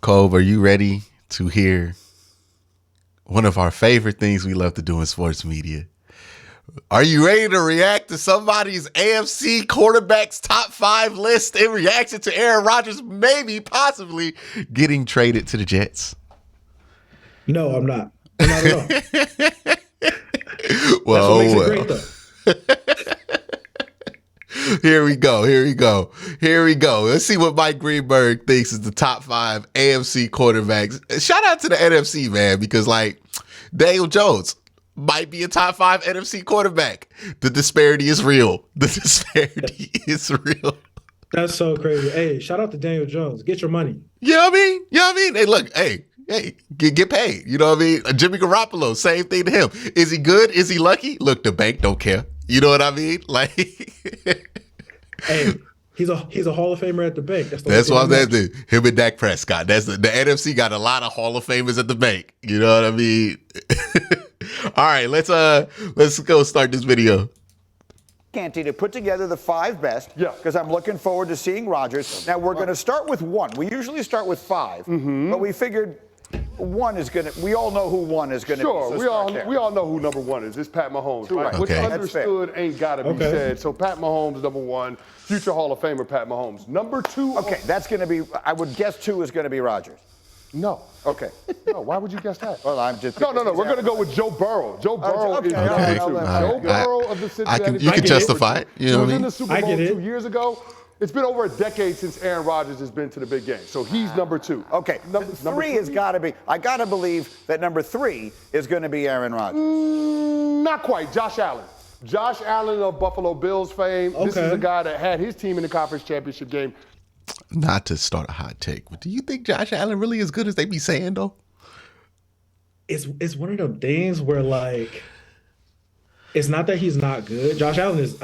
Cove, are you ready to hear one of our favorite things we love to do in sports media? Are you ready to react to somebody's AFC quarterbacks top 5 list in reaction to Aaron Rodgers maybe possibly getting traded to the Jets? No, I'm not. I'm not at all. Well, that's what makes it great, though. Here we go. Let's see what Mike Greenberg thinks is the top 5 AFC quarterbacks. Shout out to the NFC, man, because like Daniel Jones might be a top 5 NFC quarterback. The disparity is real. That's so crazy. Hey, shout out to Daniel Jones. Get your money. You know what I mean? Hey, look, hey, get paid. You know what I mean? Jimmy Garoppolo, same thing to him. Is he good? Is he lucky? Look, the bank don't care. You know what I mean? Like, hey, he's a Hall of Famer at the bank. That's what I'm saying. Him and Dak Prescott. That's the NFC got a lot of Hall of Famers at the bank. You know what I mean? All right, let's go start this video. Canty to put together the 5 best, because I'm looking forward to seeing Rodgers. Now we're going to start with 1. We usually start with 5, but we figured 1 is going to. We all know who 1 is going to be. Sure, we all know who number 1 is. It's Pat Mahomes, right? What's understood ain't got to be said. So Pat Mahomes, number 1, future Hall of Famer Pat Mahomes. Number 2. Okay, that's going to be. I would guess 2 is going to be Rodgers. No. Okay. No, why would you guess that? Well, I'm just. No. We're going to go with Joe Burrow. Joe Burrow is number 2. Joe Burrow of the Cincinnati. You can justify it. You know what I mean? He was in the Super Bowl 2 years ago. It's been over a decade since Aaron Rodgers has been to the big game. So he's number 2. Okay. Number 3 has got to be. I got to believe that number 3 is going to be Aaron Rodgers. Not quite. Josh Allen. Josh Allen of Buffalo Bills fame. This is a guy that had his team in the conference championship game. Not to start a hot take, but do you think Josh Allen really as good as they be saying, though? It's one of them things where, like, it's not that he's not good. Josh Allen is.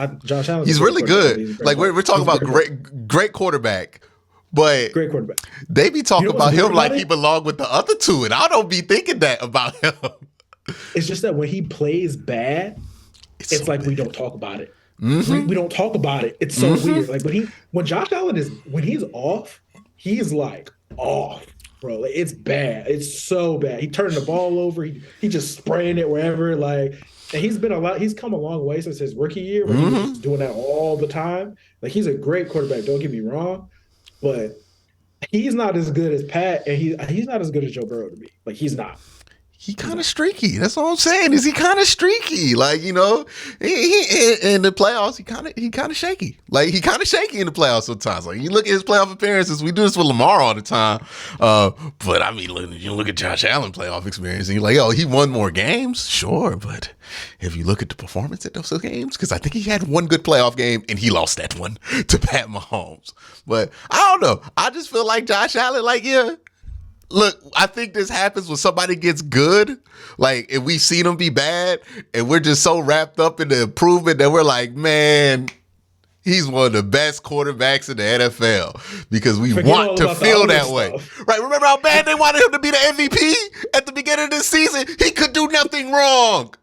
He's really good. Like we're talking about great quarterback, but great quarterback. They be talking about him like he belonged with the other 2, and I don't be thinking that about him. It's just that when he plays bad, it's so like bad. We don't talk about it. We don't talk about it. It's so weird. Like when Josh Allen when he's off, he's like off, bro. Like, it's bad. It's so bad. He turned the ball over. He just spraying it wherever. Like, and he's come a long way since his rookie year where he was doing that all the time. Like, he's a great quarterback. Don't get me wrong, but he's not as good as Pat, and he's not as good as Joe Burrow to me. Like, he's not. He kind of streaky. That's all I'm saying. Is he kind of streaky? Like, you know, he in the playoffs, he kind of shaky. Like, he kind of shaky in the playoffs sometimes. Like, you look at his playoff appearances. We do this with Lamar all the time. But I mean, you look at Josh Allen playoff experience, and you're like, oh, he won more games, sure. But if you look at the performance at those games, because I think he had one good playoff game and he lost that one to Pat Mahomes. But I don't know. I just feel like Josh Allen, like, yeah. Look, I think this happens when somebody gets good. Like, if we've seen them be bad and we're just so wrapped up in the improvement that we're like, man, he's one of the best quarterbacks in the NFL because we want to feel that way. Right? Remember how bad they wanted him to be the MVP at the beginning of this season? He could do nothing wrong.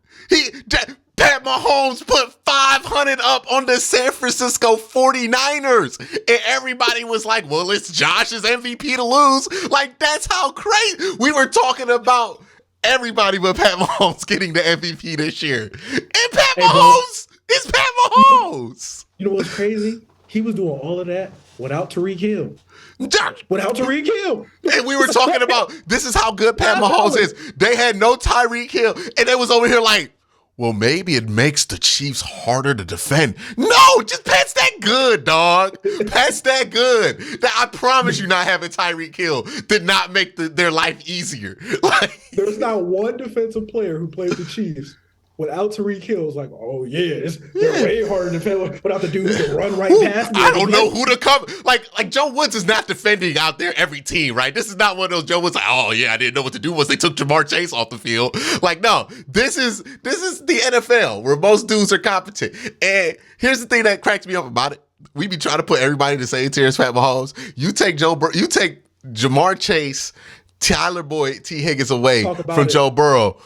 Pat Mahomes put 500 up on the San Francisco 49ers. And everybody was like, well, it's Josh's MVP to lose. Like, that's how crazy. We were talking about everybody but Pat Mahomes getting the MVP this year. And Pat Mahomes is Pat Mahomes. You know what's crazy? He was doing all of that without Tyreek Hill. Without Tyreek Hill. And we were talking about this is how good Pat Mahomes is. They had no Tyreek Hill. And they was over here like, well, maybe it makes the Chiefs harder to defend. No, just Pat's that good, dog. Pat's that good. I promise you not having Tyreek Hill did not make their life easier. Like, there's not one defensive player who played the Chiefs without Tyreek Hill. It's like, oh, yeah, they're way harder to defend without the dude who can run right past me. I don't know who to cover. Like Joe Woods is not defending out there every team, right? This is not one of those Joe Woods like, oh, yeah, I didn't know what to do once they took Jamar Chase off the field. Like, no, this is the NFL where most dudes are competent. And here's the thing that cracks me up about it. We be trying to put everybody in the same tier as Pat Mahomes. You take Jamar Chase, Tyler Boyd, T. Higgins away from Joe Burrow.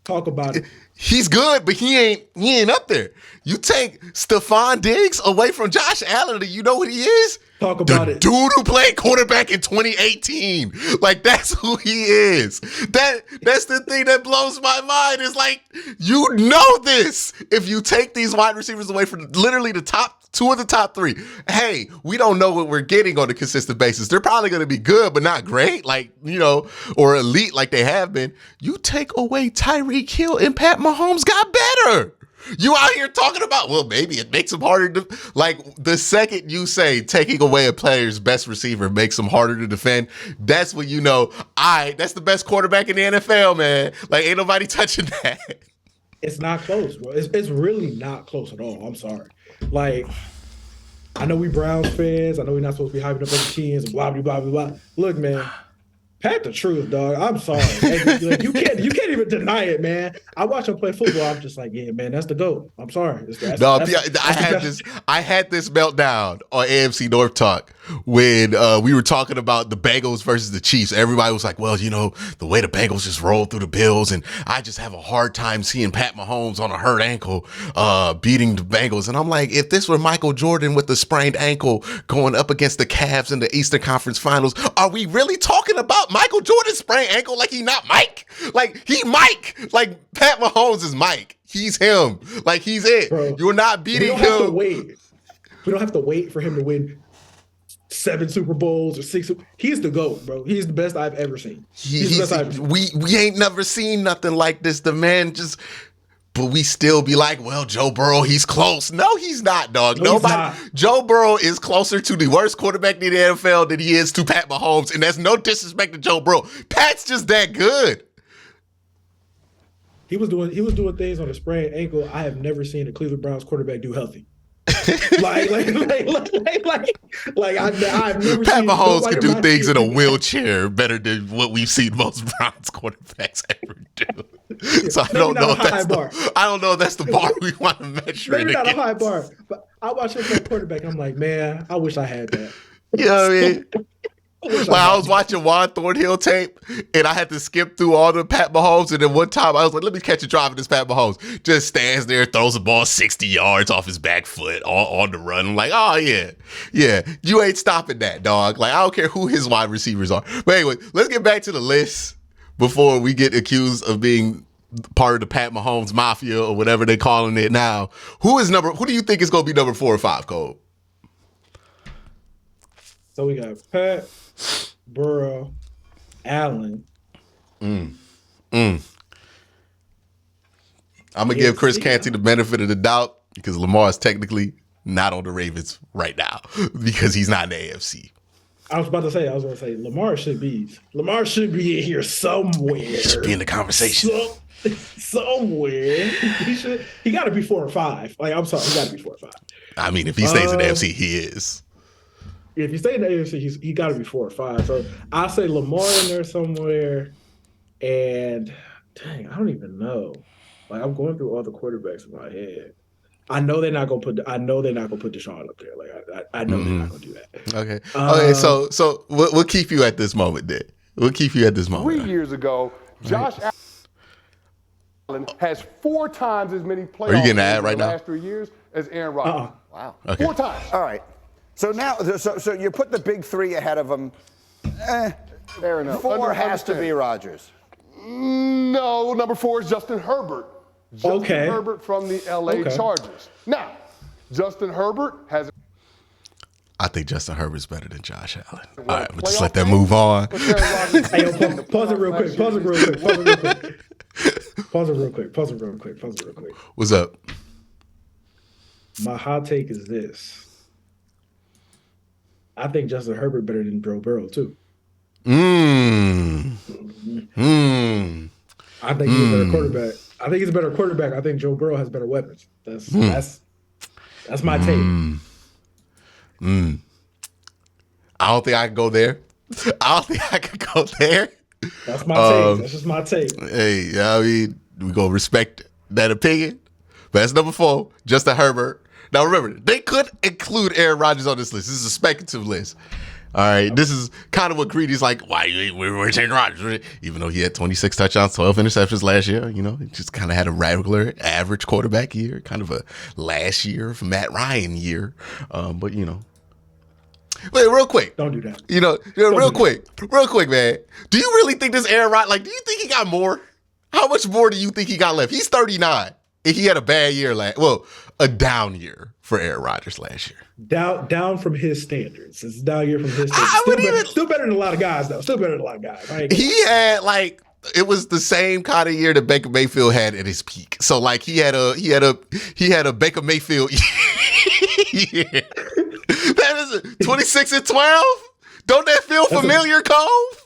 Talk about it. He's good, but he ain't up there. You take Stephon Diggs away from Josh Allen, and you know what he is? Talk about it. Dude who played quarterback in 2018. Like, that's who he is. That's the thing that blows my mind is like, you know this. If you take these wide receivers away from literally the top two of the top three, hey, we don't know what we're getting on a consistent basis. They're probably going to be good, but not great, like, you know, or elite like they have been. You take away Tyreek Hill and Pat Mahomes got better. You out here talking about, well, maybe it makes them harder to, like, the second you say taking away a player's best receiver makes them harder to defend, that's when you know, that's the best quarterback in the NFL, man. Like, ain't nobody touching that. It's not close, bro. It's really not close at all. I'm sorry. Like, I know we Browns fans. I know we're not supposed to be hyping up other teams and blah, blah, blah, blah, blah. Look, man. Pat the truth, dog. I'm sorry. Like, you can't even deny it, man. I watch him play football. I'm just like, yeah, man, that's the GOAT. I'm sorry. I had this meltdown on AFC North Talk when we were talking about the Bengals versus the Chiefs. Everybody was like, well, you know, the way the Bengals just rolled through the Bills, and I just have a hard time seeing Pat Mahomes on a hurt ankle beating the Bengals. And I'm like, if this were Michael Jordan with the sprained ankle going up against the Cavs in the Eastern Conference Finals, are we really talking about Michael Jordan's sprained ankle like he not Mike? Like, he Mike. Like, Pat Mahomes is Mike. He's him. Like, he's it. Bro, you're not beating him. We don't have to wait for him to win 7 Super Bowls or 6. He's the GOAT, bro. He's the best I've ever seen. He's the best I've ever seen. We ain't never seen nothing like this. The man just... But we still be like, well, Joe Burrow, he's close. No, he's not, dog. Nobody. Joe Burrow is closer to the worst quarterback in the NFL than he is to Pat Mahomes, and that's no disrespect to Joe Burrow. Pat's just that good. He was doing things on a sprained ankle I have never seen a Cleveland Browns quarterback do healthy. I've never Pat seen Mahomes can do things in a wheelchair better than what we've seen most Browns quarterbacks ever do. So I don't know if that's the bar we want to measure. Maybe not a high bar, but I watch him play quarterback. I'm like, man, I wish I had that. You know what I mean? I was watching Juan Thornhill tape, and I had to skip through all the Pat Mahomes, and then one time I was like, let me catch a drive of this Pat Mahomes. Just stands there, throws the ball 60 yards off his back foot on the run. I'm like, oh, yeah, you ain't stopping that, dog. Like, I don't care who his wide receivers are. But anyway, let's get back to the list before we get accused of being part of the Pat Mahomes mafia or whatever they're calling it now. Who do you think is going to be number 4 or 5, Cole? So we got Pat, Burrow, Allen. I'm going to give Chris Canty the benefit of the doubt because Lamar is technically not on the Ravens right now because he's not in the AFC. I was going to say, Lamar should be in here somewhere. He should be in the conversation. Somewhere. He got to be 4 or 5. Like, I'm sorry, he got to be 4 or 5. I mean, if he stays in the AFC, he is. If you stay in the AFC, he got to be 4 or 5. So I'll say Lamar in there somewhere. And dang, I don't even know. Like, I'm going through all the quarterbacks in my head. I know they're not gonna put Deshaun up there. Like, I know they're not gonna do that. Okay. Okay. So we'll keep you at this moment, then. We'll keep you at this moment. 3 years ago, Josh Allen has 4 times as many playoffs Are you getting that right in the now? last 3 years as Aaron Rodgers. Wow. Okay. 4 times. All right. So now, so you put the big 3 ahead of him. Fair enough. 4 has to be Rodgers. No, number 4 is Justin Herbert. Justin Herbert from the LA Chargers. Now, Justin Herbert has. I think Justin Herbert's better than Josh Allen. All right, we'll just let that move on. Pause it real quick. What's up? My hot take is this. I think Justin Herbert better than Joe Burrow too. I think he's a better quarterback. I think he's a better quarterback. I think Joe Burrow has better weapons. That's my take. I don't think I can go there. That's my take. That's just my take. Hey, I mean, we gonna respect that opinion. But that's number 4, Justin Herbert. Now remember, they could include Aaron Rodgers on this list. This is a speculative list. All right, this is kind of what Greedy's like. Why we're changing Rodgers, even though he had 26 touchdowns, 12 interceptions last year. You know, he just kind of had a regular, average quarterback year, kind of a last year of Matt Ryan year. But you know, wait, real quick. Don't do that. You know, real quick, man. Do you really think this Aaron Rodgers? Like, do you think he got more? How much more do you think he got left? He's 39. And he had a bad year a down year for Aaron Rodgers last year. Down from his standards. It's down year from his standards. Still better than a lot of guys, though. Still better than a lot of guys. He had it was the same kind of year that Baker Mayfield had at his peak. So like he had a Baker Mayfield year. That is 26 and 12. Don't that feel familiar, Cove?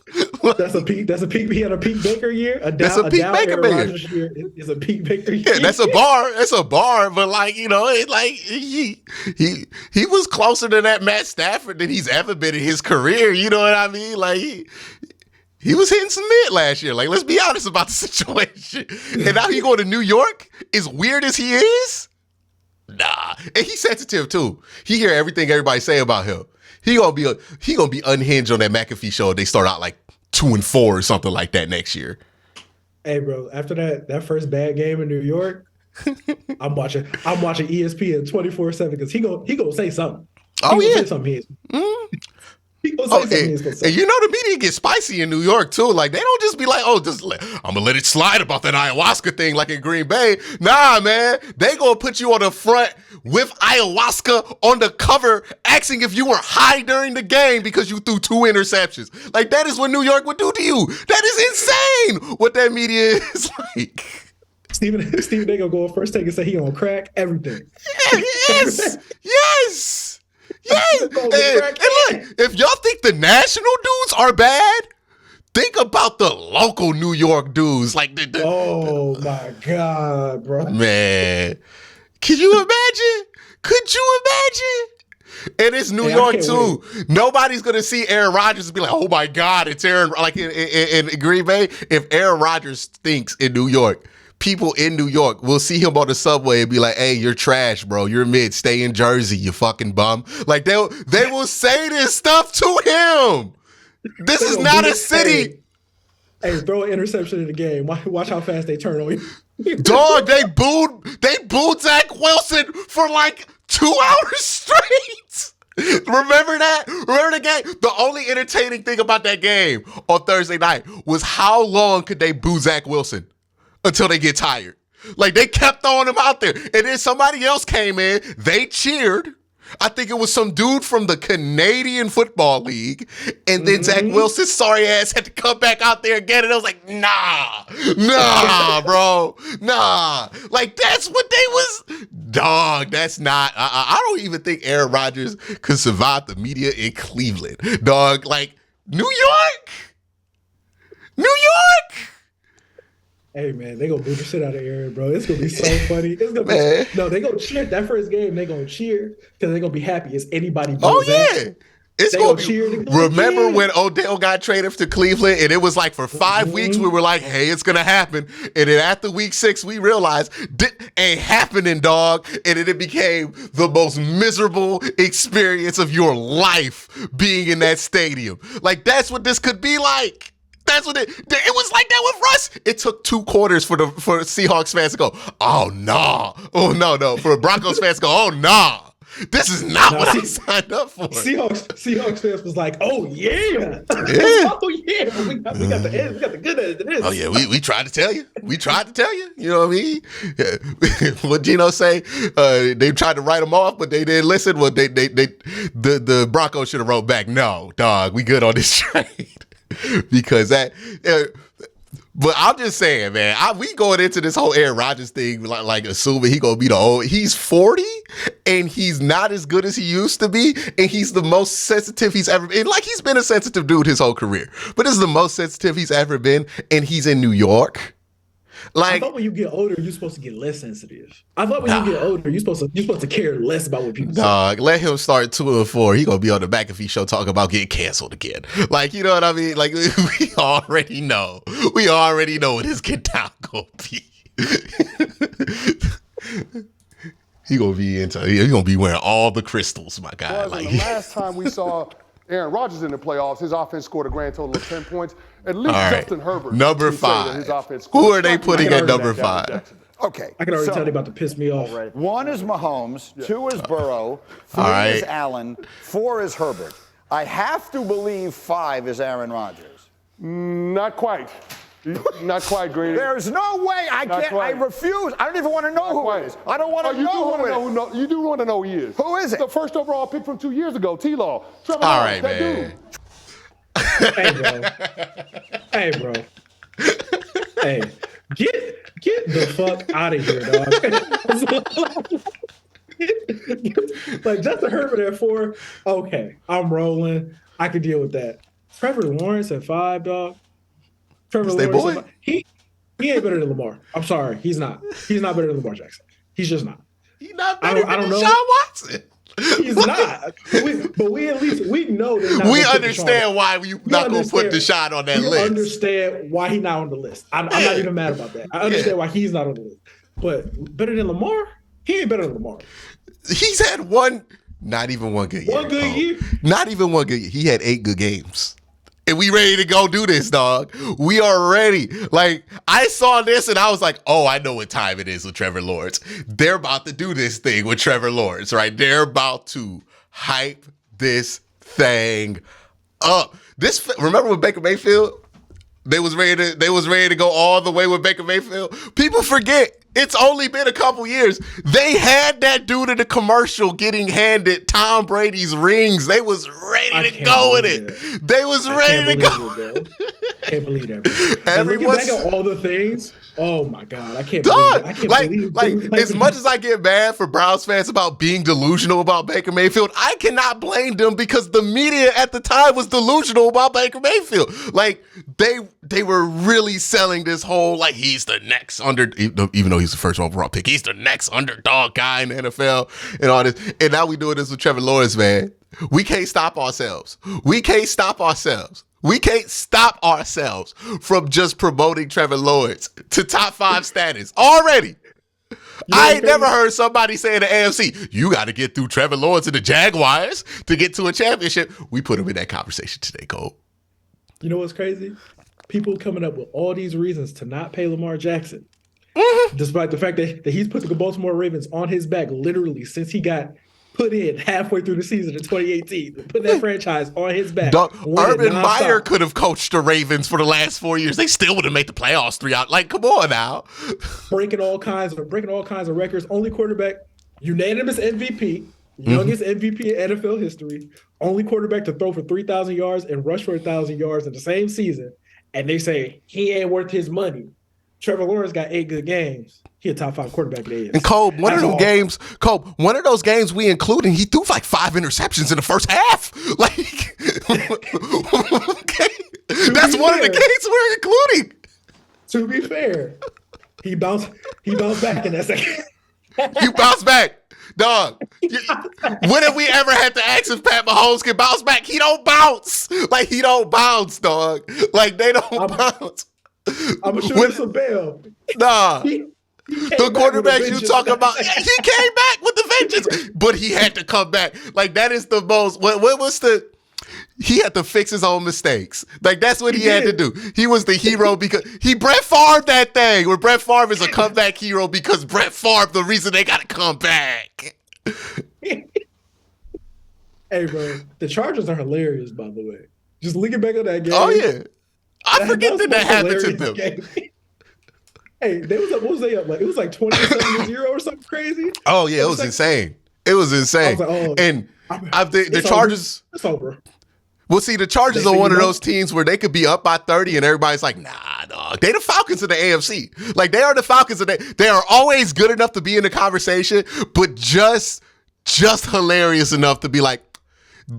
That's a peak. He had a peak Baker year. That's a peak Baker year is a peak Baker year. Yeah, that's a bar. That's a bar. But like, you know, he was closer to that Matt Stafford than he's ever been in his career. You know what I mean? Like he was hitting some mid last year. Like, let's be honest about the situation. And now he going to New York. As weird as he is, nah. And he's sensitive too. He hear everything everybody say about him. He gonna be unhinged on that McAfee show. They start out like 2-4 or something like that next year. Hey, bro, after that first bad game in New York, I'm watching ESPN 24/7 because he gonna say something. Say something. He gonna say something. And you know the media gets spicy in New York too. Like they don't just be like, I'm gonna let it slide about that ayahuasca thing like in Green Bay. Nah, man, they gonna put you on the front with ayahuasca on the cover, asking if you were high during the game because you threw 2 interceptions. Like that is what New York would do to you. That is insane. What that media is like. Stephen they gonna go first take and say he on crack everything. Yes. And look, if y'all think the national dudes are bad, think about the local New York dudes. Like oh my God, bro. Man. Could you imagine? And it's New York too. Wait. Nobody's gonna see Aaron Rodgers and be like, oh my God, it's Aaron. Like in Green Bay, if Aaron Rodgers stinks in New York, people in New York will see him on the subway and be like, hey, you're trash, bro. You're mid. Stay in Jersey, you fucking bum. Like they will say this stuff to him. This is not a city. Hey, throw an interception in the game. Watch how fast they turn on you. Dog, they booed Zach Wilson for like 2 hours straight. Remember that? Remember the game? The only entertaining thing about that game on Thursday night was how long could they boo Zach Wilson until they get tired. Like they kept throwing him out there. And then somebody else came in, they cheered. I think it was some dude from the Canadian Football League. And then Zach Wilson's sorry ass had to come back out there again. And I was like, nah, bro. Nah. Like that's what they was. Dog, that's not. I don't even think Aaron Rodgers could survive the media in Cleveland. Dog, like New York. Hey man, they gonna boo the shit out of Aaron, bro. It's gonna be so funny. It's gonna be they gonna cheer that first game. They gonna cheer because they gonna be happy as anybody. Oh yeah, it's gonna be. Cheer. Remember when Odell got traded to Cleveland, and it was like for 5 weeks we were like, "Hey, it's gonna happen," and then after week 6 we realized ain't happening, dog, and then it became the most miserable experience of your life being in that stadium. Like that's what this could be like. That's what it was like that with Russ. It took 2 quarters for Seahawks fans to go, oh no. For Broncos fans to go, oh no. This is not what I signed up for. Seahawks fans was like, oh yeah. Oh yeah. We got the end. We got the good end of this. Oh yeah, we tried to tell you. You know what I mean? Yeah. What Gino say? They tried to write them off, but they didn't listen. Well, the Broncos should have wrote back, no, dog, we good on this trade. Because that, but I'm just saying, man, we going into this whole Aaron Rodgers thing like assuming he gonna be he's 40 and he's not as good as he used to be, and he's the most sensitive he's ever been. Like he's been a sensitive dude his whole career, but this is the most sensitive he's ever been, and he's in New York. Like, I thought when you get older, you're supposed to get less sensitive. I thought when you get older, you're supposed to care less about what people say. Let him start 2-4. He gonna be on the McAfee show talking about getting canceled again. Like, you know what I mean? Like, we already know. We already know what his get down gonna be. He gonna be wearing all the crystals, my guy. Like the last time we saw Aaron Rodgers in the playoffs, his offense scored a grand total of 10 points. At least All right. Justin Herbert. Number 5. Who are they putting at number 5? Okay. I can already tell you about to piss me off. Already. 1 is Mahomes, 2 is Burrow, 3 is Allen, 4 is Herbert. I have to believe 5 is Aaron Rodgers. Not quite. Not quite, Grady. There's no way. I can't. I refuse. I don't even want to know who it is. I don't want to know who it is. You do want to know who he is. Who is it? The first overall pick from 2 years ago, T-Law. Trevor All Lawrence, right, man. Hey, bro. Hey, get the fuck out of here, dog. Like Justin Herbert at 4. Okay, I'm rolling. I can deal with that. Trevor Lawrence at 5, dog. Trevor Lawrence, boy. He ain't better than Lamar. I'm sorry, he's not. He's not better than Lamar Jackson. He's just not. He's not better than don't know. Deshaun Watson. He's not. But we at least know they're not. We understand why you not going to put Deshaun on that list. We understand why he's not on the list. I'm not even mad about that. I understand why he's not on the list. But better than Lamar? He ain't better than Lamar. He's had not even one good year. One good year? Not even one good year. He had 8 good games. And we ready to go do this, dog. We are ready. Like, I saw this and I was like, oh, I know what time it is with Trevor Lawrence. They're about to do this thing with Trevor Lawrence, right? They're about to hype this thing up. Remember with Baker Mayfield? They was ready to go all the way with Baker Mayfield. People forget it's only been a couple years. They had that dude in the commercial getting handed Tom Brady's rings. They was ready to go with it. They was ready to go. Can't believe that. Looking back at all the things. Oh my God, I can't believe it. As much as I get mad for Browns fans about being delusional about Baker Mayfield, I cannot blame them because the media at the time was delusional about Baker Mayfield. Like they were really selling this whole like he's the next even though he's the first overall pick, he's the next underdog guy in the NFL and all this. And now we doing this with Trevor Lawrence, man. We can't stop ourselves. We can't stop ourselves from just promoting Trevor Lawrence to top 5 status already. I ain't never heard somebody say in the AFC, you got to get through Trevor Lawrence and the Jaguars to get to a championship. We put him in that conversation today, Cole. You know what's crazy? People coming up with all these reasons to not pay Lamar Jackson, despite the fact that he's put the Baltimore Ravens on his back literally since he got put in halfway through the season in 2018, put that franchise on his back. Urban Meyer could have coached the Ravens for the last 4 years. They still would have made the playoffs 3 out. Like, come on now. Breaking all kinds of records. Only quarterback, unanimous MVP, youngest MVP in NFL history, only quarterback to throw for 3,000 yards and rush for 1,000 yards in the same season. And they say he ain't worth his money. Trevor Lawrence got 8 good games. He a top 5 quarterback it is. And Cole, one of those games we included, he threw like 5 interceptions in the first half. Like, okay. That's one of the games we're including. To be fair, he bounced back in that second. You bounce back. Dog, when have we ever had to ask if Pat Mahomes can bounce back? He don't bounce. Like, he don't bounce, dog. Like, they don't bounce. I'm going to shoot some bail. Nah. The quarterback you talking about, he came back with the vengeance, but he had to come back. Like, that is the most, he had to fix his own mistakes. Like, that's what he had to do. He was the hero because he Brett Favre that thing, where Brett Favre is a comeback hero because Brett Favre, the reason they got to come back. Hey, bro, the Chargers are hilarious, by the way. Just looking back at that game. Oh, yeah. I forget that happened to them. Hey, what was they up? Like, it was like 27-0 or something crazy. Oh, yeah, it was insane. It was insane. Like, oh, and the Chargers. It's over. Well, see, the Chargers are one of those teams where they could be up by 30 and everybody's like, nah, dog. They the Falcons of the AFC. Like, they are the Falcons of they are always good enough to be in the conversation, but just hilarious enough to be like,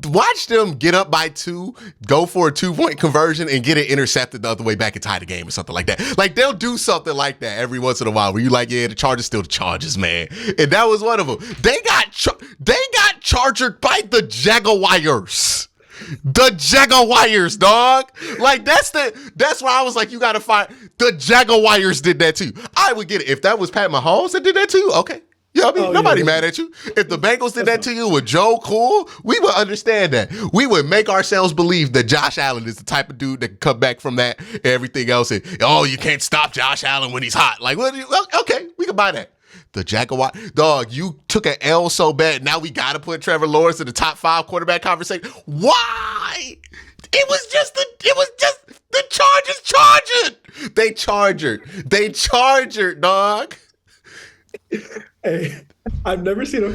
watch them get up by 2, go for a 2-point conversion and get it intercepted the other way back and tie the game or something like that. Like, they'll do something like that every once in a while where you like, yeah, the Chargers still the Chargers, man. And that was one of them. They got chargered by the Jaguars. The Jaguars, dog. Like, that's why I was like, you got to find the Jaguars did that too. I would get it. If that was Pat Mahomes that did that too, okay. You know what I mean? Nobody mad at you. If the Bengals did that to you with Joe Cool, we would understand that. We would make ourselves believe that Josh Allen is the type of dude that can come back from that and everything else. And, you can't stop Josh Allen when he's hot. Like, okay, we can buy that. The Jaguar, dog, you took an L so bad. Now we got to put Trevor Lawrence in the top 5 quarterback conversation. Why? It was just the Chargers charged. They charged, dog. Hey, I've never seen a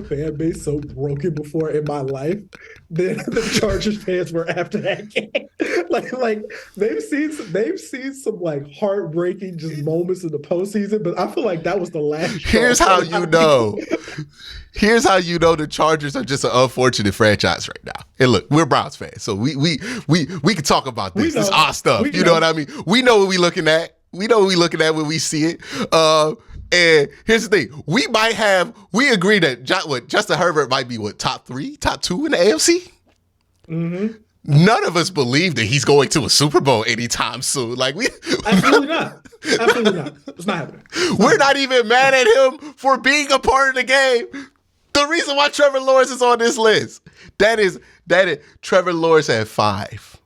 fan base so broken before in my life than the Chargers fans were after that game. like they've seen some like heartbreaking just moments in the postseason, but I feel like that was the last. Here's how you know. Here's how you know the Chargers are just an unfortunate franchise right now. And look, we're Browns fans, so we can talk about this. It's our stuff. You know what I mean? We know what we're looking at. We know what we're looking at when we see it. And here's the thing. We agree that Justin Herbert might be top 3, top 2 in the AFC? Mm-hmm. None of us believe that he's going to a Super Bowl anytime soon. Like Absolutely not. Absolutely not. It's not happening. We're not even mad at him for being a part of the game. The reason why Trevor Lawrence is on this list, that is Trevor Lawrence at 5.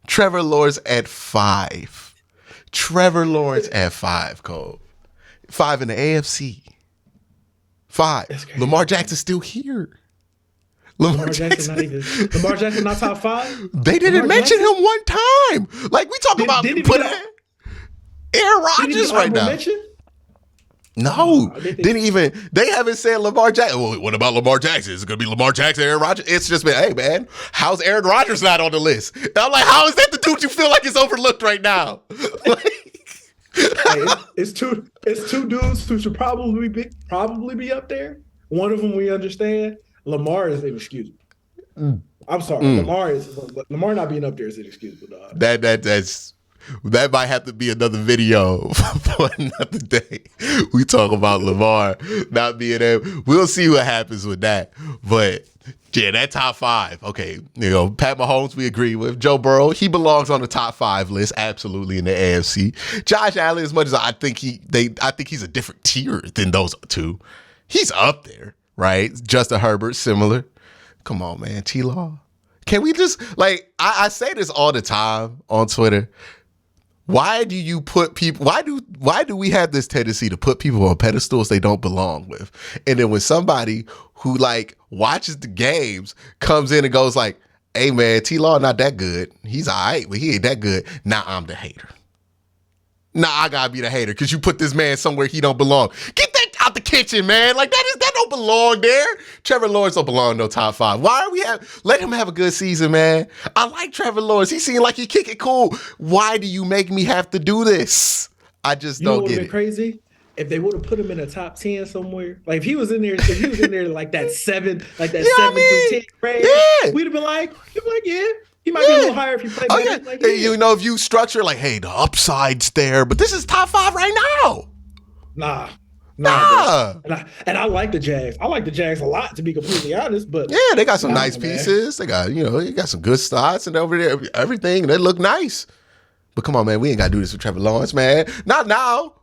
Trevor Lawrence at 5. Trevor Lawrence at 5, Cole. 5 in the AFC. 5. Lamar Jackson's still here. Lamar Jackson not top 5? They didn't mention him one time. Like, we talk about putting Aaron Rodgers right now. No, they haven't said Lamar Jackson. Well, what about Lamar Jackson? Is it going to be Lamar Jackson, Aaron Rodgers? It's just been, hey, man, how's Aaron Rodgers not on the list? And I'm like, how is that the dude you feel like is overlooked right now? It's two dudes who should probably be up there. One of them we understand. Lamar is inexcusable. I'm sorry, Lamar not being up there is inexcusable, dog. That might have to be another video for another day. We talk about Lamar not being there. We'll see what happens with that. But yeah, that top 5. Okay, Pat Mahomes we agree with. Joe Burrow, he belongs on the top 5 list, absolutely in the AFC. Josh Allen, as much as I think he's a different tier than those two. He's up there, right? Justin Herbert, similar. Come on, man, T-Law. Can we just I say this all the time on Twitter. Why do you put people? Why do we have this tendency to put people on pedestals they don't belong with? And then when somebody who watches the games comes in and goes like, "Hey man, T-Law not that good. He's all right, but he ain't that good." Now I'm the hater. Now I gotta be the hater because you put this man somewhere he don't belong. Get that out the kitchen, man. That don't belong there. Trevor Lawrence don't belong in no top 5. Why are we let him have a good season, man? I like Trevor Lawrence. He seemed like he kick it cool. Why do you make me have to do this? I just don't get it. Crazy if they would have put him in a top 10 somewhere. Like if he was in there like that 7 through 10 range, we'd have been like, yeah. He might be a little higher if you play better. Yeah. If you structure hey, the upside's there, but this is top 5 right now. Nah. And I like the Jags. I like the Jags a lot, to be completely honest. But yeah, they got some nice pieces. They got they got some good starts and over there, everything. They look nice. But come on, man, we ain't got to do this with Trevor Lawrence, man. Not now.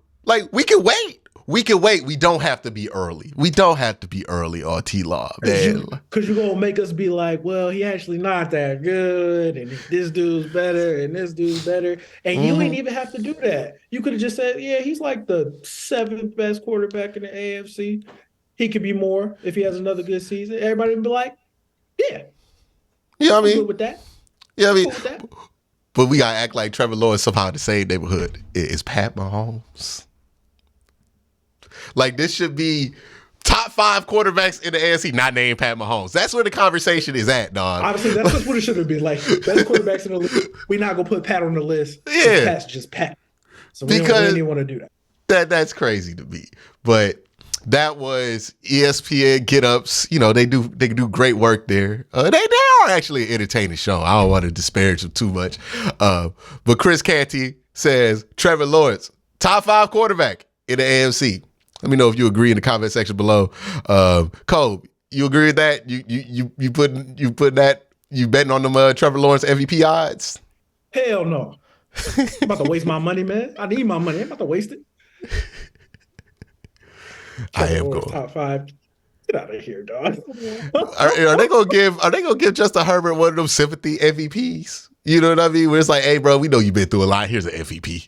We can wait. We can wait. We don't have to be early. We don't have to be early on T-Law, man. Because you're going to make us be like, well, he actually not that good, and this dude's better, and this dude's better. And you ain't even have to do that. You could have just said, yeah, he's like the 7th best quarterback in the AFC. He could be more if he has another good season. Everybody would be like, yeah. You know what I mean? Good with that. Yeah, I mean, but we got to act like Trevor Lawrence somehow in the same neighborhood is Pat Mahomes. This should be top 5 quarterbacks in the AFC, not named Pat Mahomes. That's where the conversation is at, dog. Honestly, that's just what it should have been. Best quarterbacks in the league. We're not going to put Pat on the list. Yeah. Pat's just Pat. So we don't even want to do that. That's crazy to me. But that was ESPN Get-Ups. They do great work there. They are actually an entertaining show. I don't want to disparage them too much. But Chris Canty says, Trevor Lawrence, top 5 quarterback in the AFC. Let me know if you agree in the comment section below. Cole, you agree with that? You putting that? You betting on them Trevor Lawrence MVP odds? Hell no. I'm about to waste my money, man. I need my money. I'm about to waste it. I am Lawrence, going top 5. Get out of here, dog. Are they gonna give Justin Herbert one of them sympathy MVPs? You know what I mean? Where it's like, hey, bro, we know you've been through a lot. Here's an MVP.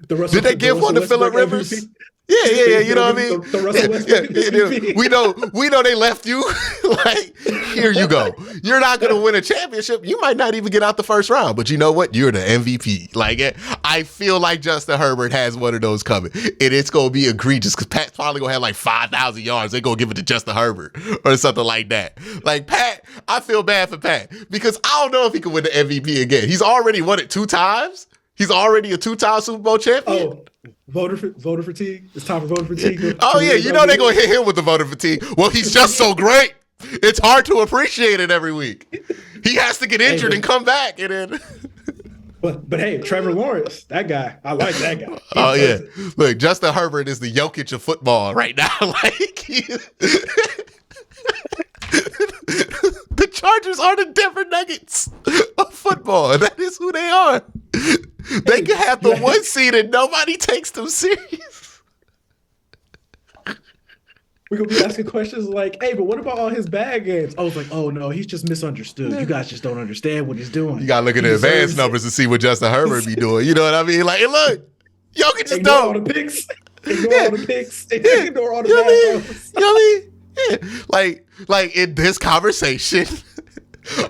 Did they give one to Phillip Rivers? MVP? Yeah. You know what I mean? The Russell Westbrook MVP. We know they left you. Like, here you go. You're not gonna win a championship. You might not even get out the first round, but you know what? You're the MVP. Like, I feel like Justin Herbert has one of those coming, and it's gonna be egregious because Pat's probably gonna have like 5,000 yards. They're gonna give it to Justin Herbert or something like that. Like Pat, I feel bad for Pat because I don't know if he can win the MVP again. He's already won it 2 times. He's already a 2-time Super Bowl champion. Oh, voter fatigue. It's time for voter fatigue. Oh yeah, you know they're gonna hit him with the voter fatigue. Well, he's just so great. It's hard to appreciate it every week. He has to get injured and come back, and then. But hey, Trevor Lawrence, that guy, I like that guy. Oh yeah, look, Justin Herbert is the Jokic of football right now. Like the Chargers are the Denver Nuggets of football. That is who they are. They can have the 1 seed and nobody takes them serious. We're going to be asking questions like, hey, but what about all his bad games? I was like, oh, no, he's just misunderstood. You guys just don't understand what he's doing. You got to look at the advanced numbers to see what Justin Herbert be doing. You know what I mean? Like, hey, look, Jokic just Ignore all the picks. Ignore all the picks. Ignore all the bad throws. You know what I mean? Yeah. Like in this conversation,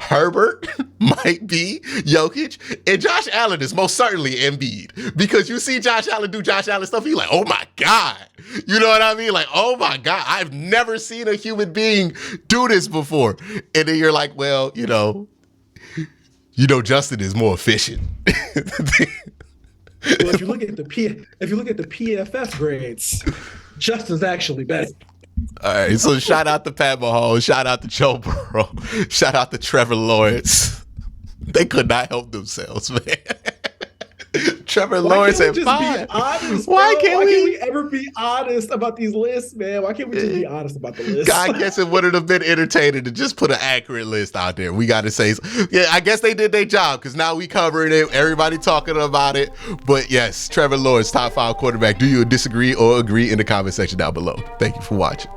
Herbert might be Jokic, and Josh Allen is most certainly Embiid. Because you see Josh Allen do Josh Allen stuff, you're like, oh my God. You know what I mean? Like, oh my God, I've never seen a human being do this before. And then you're like, well, you know, Justin is more efficient. Well, if you look at the PFF grades, Justin's actually better. All right, so shout out to Pat Mahomes, shout out to Joe Burrow, shout out to Trevor Lawrence. They could not help themselves, man. Trevor Lawrence at 5. Why can't we ever be honest about these lists, man? Why can't we just be honest about the list? I guess it would have been entertaining to just put an accurate list out there. We got to say, yeah, I guess they did their job because now we covering it. Everybody talking about it. But yes, Trevor Lawrence, top 5 quarterback. Do you disagree or agree in the comment section down below? Thank you for watching.